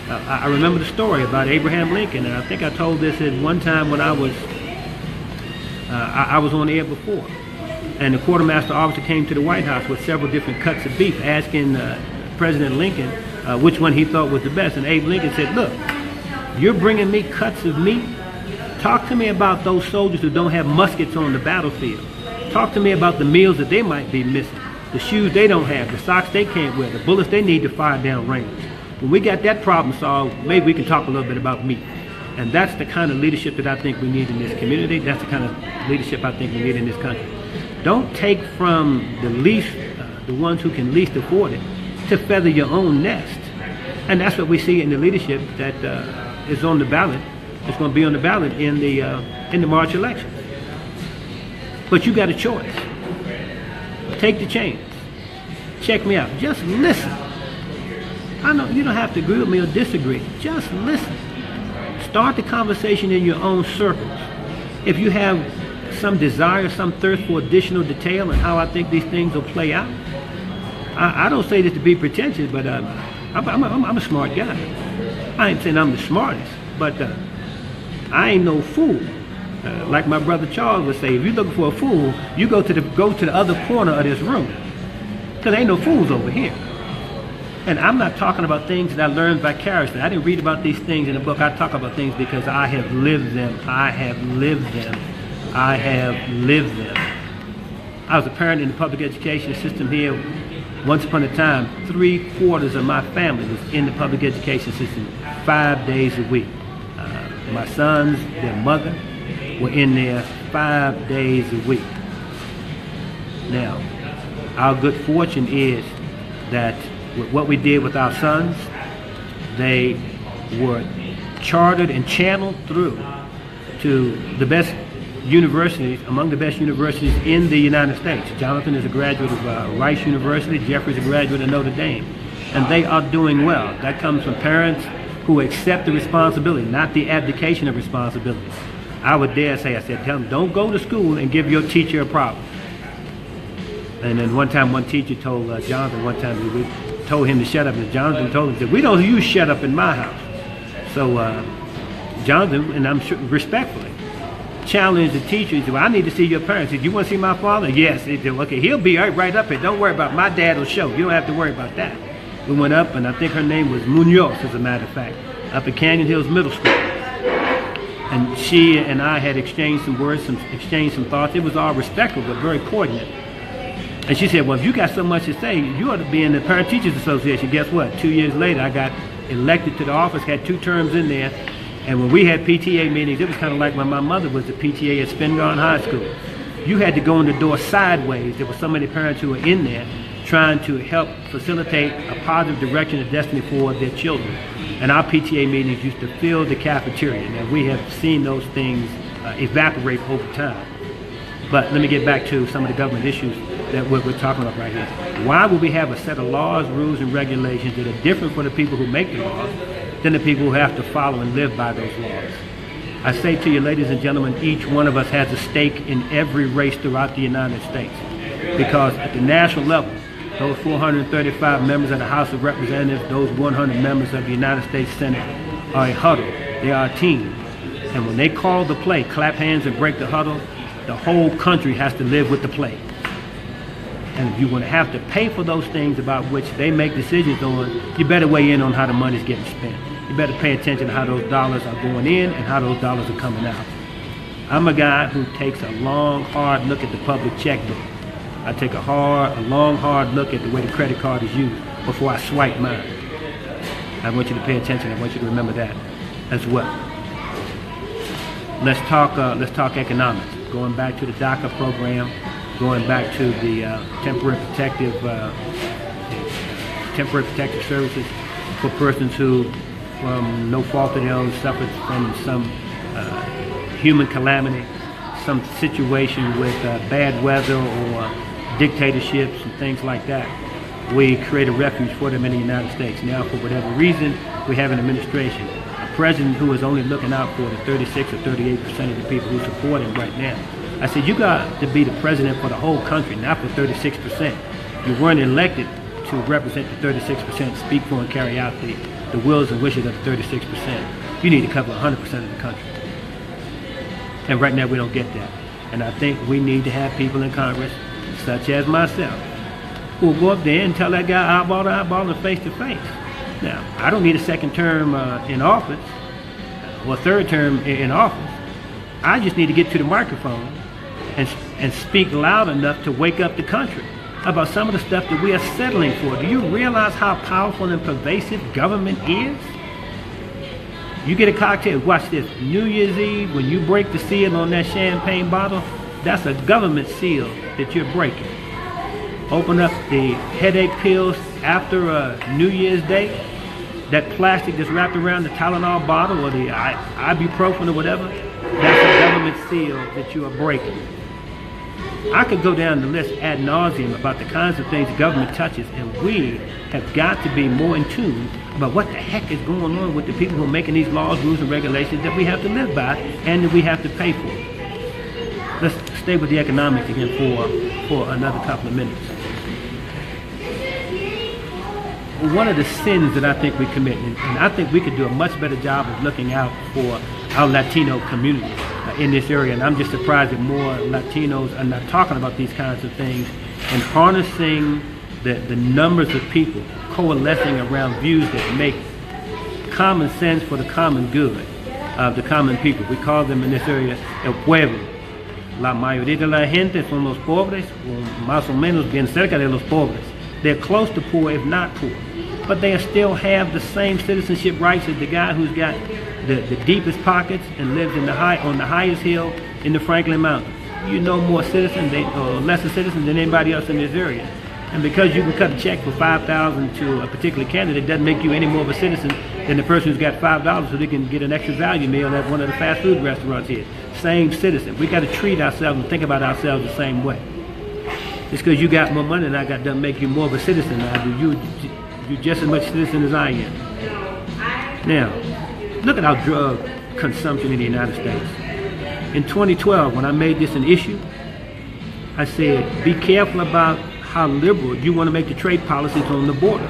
I remember the story about Abraham Lincoln, and I think I told this at one time when I was on air before. And the quartermaster officer came to the White House with several different cuts of beef, asking President Lincoln which one he thought was the best. And Abe Lincoln said, look, you're bringing me cuts of meat? Talk to me about those soldiers who don't have muskets on the battlefield. Talk to me about the meals that they might be missing, the shoes they don't have, the socks they can't wear, the bullets they need to fire down range. When we got that problem solved, maybe we can talk a little bit about meat. And that's the kind of leadership that I think we need in this community. That's the kind of leadership I think we need in this country. Don't take from the ones who can least afford it, to feather your own nest. And that's what we see in the leadership that is on the ballot. It's going to be on the ballot in the March election. But you got a choice. Take the chance. Check me out. Just listen. I know you don't have to agree with me or disagree. Just listen. Start the conversation in your own circles. If you have some desire, some thirst for additional detail and how I think these things will play out, I don't say this to be pretentious, but I'm a smart guy. I ain't saying I'm the smartest, but I ain't no fool. Like my brother Charles would say, if you're looking for a fool, you go to the other corner of this room, because ain't no fools over here. And I'm not talking about things that I learned vicariously. I didn't read about these things in a book. I talk about things because I have lived them. I have lived them. I have lived them. I was a parent in the public education system here. Once upon a time, 3/4 of my family was in the public education system 5 days a week. My sons, their mother, were in there 5 days a week. Now, our good fortune is that with what we did with our sons, they were chartered and channeled through to the best universities, among the best universities in the United States. Jonathan is a graduate of Rice University, Jeffrey's a graduate of Notre Dame, and they are doing well. That comes from parents who accept the responsibility, not the abdication of responsibility. I would dare say, tell them, don't go to school and give your teacher a problem. And then one time, one teacher told Jonathan, we told him to shut up, and Jonathan told him, we don't use shut up in my house. So Jonathan, and I'm sure respectfully, challenged the teacher. He said, well, I need to see your parents. He said, you want to see my father? Yes. He said, okay, he'll be right up here. Don't worry about it. My dad will show. You don't have to worry about that. We went up, and I think her name was Munoz, as a matter of fact, up at Canyon Hills Middle School. And she and I had exchanged some words, exchanged some thoughts. It was all respectful, but very poignant. And she said, well, if you got so much to say, you ought to be in the Parent Teachers Association. Guess what? 2 years later, I got elected to the office, had 2 terms in there. And when we had PTA meetings, it was kind of like when my mother was the PTA at Spingarn High School. You had to go in the door sideways. There were so many parents who were in there trying to help facilitate a positive direction of destiny for their children. And our PTA meetings used to fill the cafeteria. Now, we have seen those things evaporate over time. But let me get back to some of the government issues that we're talking about right here. Why would we have a set of laws, rules, and regulations that are different for the people who make the laws than the people who have to follow and live by those laws? I say to you, ladies and gentlemen, each one of us has a stake in every race throughout the United States. Because at the national level, those 435 members of the House of Representatives, those 100 members of the United States Senate are a huddle. They are a team. And when they call the play, clap hands and break the huddle, the whole country has to live with the play. And if you want to have to pay for those things about which they make decisions on, you better weigh in on how the money's getting spent. You better pay attention to how those dollars are going in and how those dollars are coming out. I'm a guy who takes a long, hard look at the public checkbook. I take a long, hard look at the way the credit card is used before I swipe mine. I want you to pay attention. I want you to remember that as well. Let's talk economics. Going back to the DACA program, going back to the temporary protective services for persons who, from no fault of their own, suffered from some human calamity, some situation with bad weather or dictatorships and things like that. We create a refuge for them in the United States. Now, for whatever reason, we have an administration, a president who is only looking out for the 36 or 38% of the people who support him right now. I said, you got to be the president for the whole country, not for 36%. You weren't elected to represent the 36%, speak for and carry out the wills and wishes of the 36%. You need to cover 100% of the country. And right now we don't get that. And I think we need to have people in Congress, such as myself, who will go up there and tell that guy eyeball to eyeball and face to face. Now, I don't need a second term in office, or a third term in office. I just need to get to the microphone and speak loud enough to wake up the country about some of the stuff that we are settling for. Do you realize how powerful and pervasive government is? You get a cocktail, watch this, New Year's Eve, when you break the seal on that champagne bottle, that's a government seal that you're breaking. Open up the headache pills after New Year's Day, that plastic that's wrapped around the Tylenol bottle or the ibuprofen or whatever, that's a government seal that you are breaking. I could go down the list ad nauseum about the kinds of things the government touches, and we have got to be more in tune about what the heck is going on with the people who are making these laws, rules, and regulations that we have to live by and that we have to pay for. Let's stay with the economics again for another couple of minutes. One of the sins that I think we commit, and I think we could do a much better job of looking out for our Latino community in this area, and I'm just surprised that more Latinos are not talking about these kinds of things and harnessing the numbers of people coalescing around views that make common sense for the common good of the common people. We call them in this area el pueblo. La mayoría de la gente son los pobres, o más o menos bien cerca de los pobres. They're close to poor, if not poor, but they still have the same citizenship rights as the guy who's got the deepest pockets and lives on the highest hill in the Franklin Mountains. You know more citizens or lesser citizens than anybody else in this area. And because you can cut a check for $5,000 to a particular candidate, doesn't make you any more of a citizen than the person who's got $5 so they can get an extra value meal at one of the fast food restaurants here. Same citizen. We got to treat ourselves and think about ourselves the same way. Just because you got more money than I got doesn't make you more of a citizen than I do. You're just as much citizen as I am. Now, look at our drug consumption in the United States. In 2012, when I made this an issue, I said, be careful about how liberal you want to make the trade policies on the border.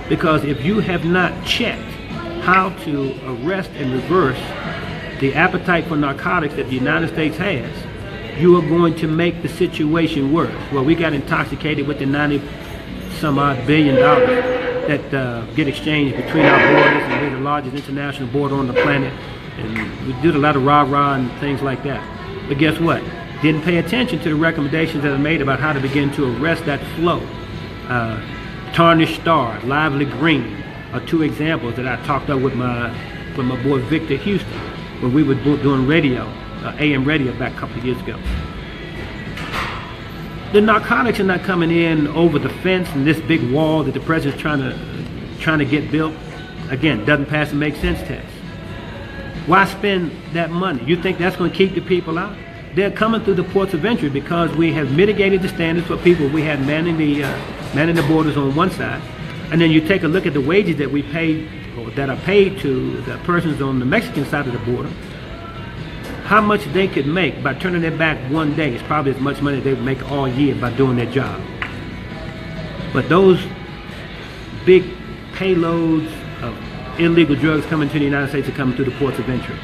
Because if you have not checked how to arrest and reverse the appetite for narcotics that the United States has, you are going to make the situation worse. Well, we got intoxicated with the 90-some-odd billion dollars that get exchanged between our borders, and we're the largest international border on the planet. and we did a lot of rah-rah and things like that. But guess what? Didn't pay attention to the recommendations that are made about how to begin to arrest that flow. Tarnished Star, Lively Green are two examples that I talked up with my boy Victor Houston when we were doing radio, AM radio back a couple of years ago. The narcotics are not coming in over the fence and this big wall that the president's trying to get built. Again, doesn't pass the make sense test. Why spend that money? You think that's going to keep the people out? They're coming through the ports of entry because we have mitigated the standards for people. We have manning the borders on one side, and then you take a look at the wages that we pay, or that are paid to the persons on the Mexican side of the border. How much they could make by turning their back one day is probably as much money they would make all year by doing their job. But those big payloads of illegal drugs coming to the United States are coming through the ports of entry.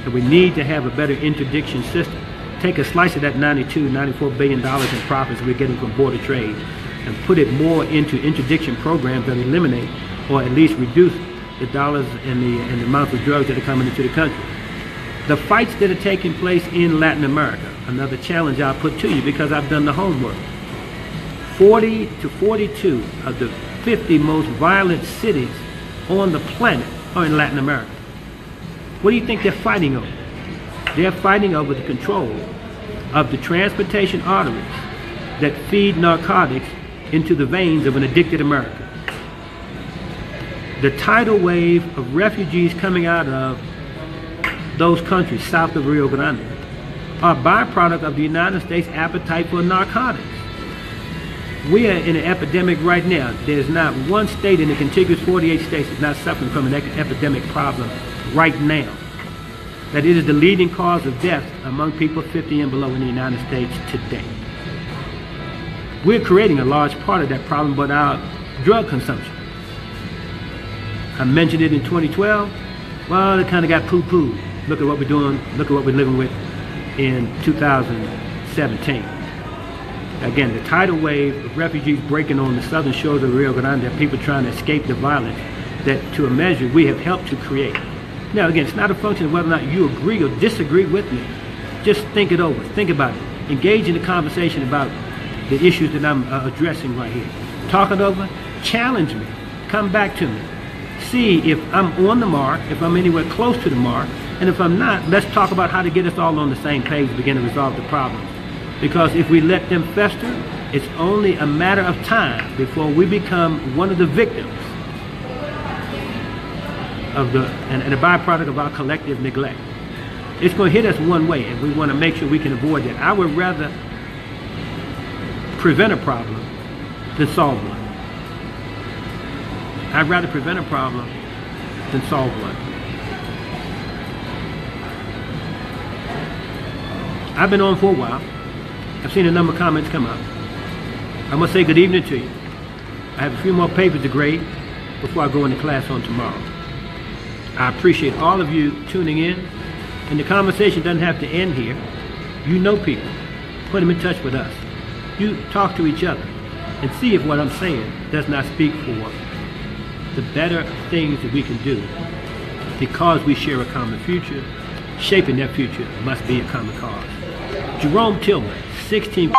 So we need to have a better interdiction system. Take a slice of that $94 billion in profits we're getting from border trade and put it more into interdiction programs that eliminate or at least reduce the dollars and the amount of drugs that are coming into the country. The fights that are taking place in Latin America, another challenge I'll put to you because I've done the homework. 40 to 42 of the 50 most violent cities on the planet are in Latin America. What do you think they're fighting over? They're fighting over the control of the transportation arteries that feed narcotics into the veins of an addicted America. The tidal wave of refugees coming out of those countries south of Rio Grande are a byproduct of the United States' appetite for narcotics. We are in an epidemic right now. There's not one state in the contiguous 48 states that's not suffering from an epidemic problem right now. That it is the leading cause of death among people 50 and below in the United States today. We're creating a large part of that problem with our drug consumption. I mentioned it in 2012. Well, it kind of got poo-pooed. Look at what we're doing. Look at what we're living with in 2017. Again, the tidal wave of refugees breaking on the southern shores of Rio Grande, people trying to escape the violence that, to a measure, we have helped to create. Now, again, it's not a function of whether or not you agree or disagree with me. Just think it over. Think about it. Engage in the conversation about the issues that I'm addressing right here. Talk it over. Challenge me. Come back to me. See if I'm on the mark, if I'm anywhere close to the mark, and if I'm not, let's talk about how to get us all on the same page, begin to resolve the problems. Because if we let them fester, it's only a matter of time before we become one of the victims of and a byproduct of our collective neglect. It's going to hit us one way, and we want to make sure we can avoid that. I would rather prevent a problem than solve one. I'd rather prevent a problem than solve one. I've been on for a while. I've seen a number of comments come up. I must say good evening to you. I have a few more papers to grade before I go into class on tomorrow. I appreciate all of you tuning in, and the conversation doesn't have to end here. You know people. Put them in touch with us. You talk to each other and see if what I'm saying does not speak for the better things that we can do because we share a common future. Shaping that future must be a common cause. Jerome Tilghman 16th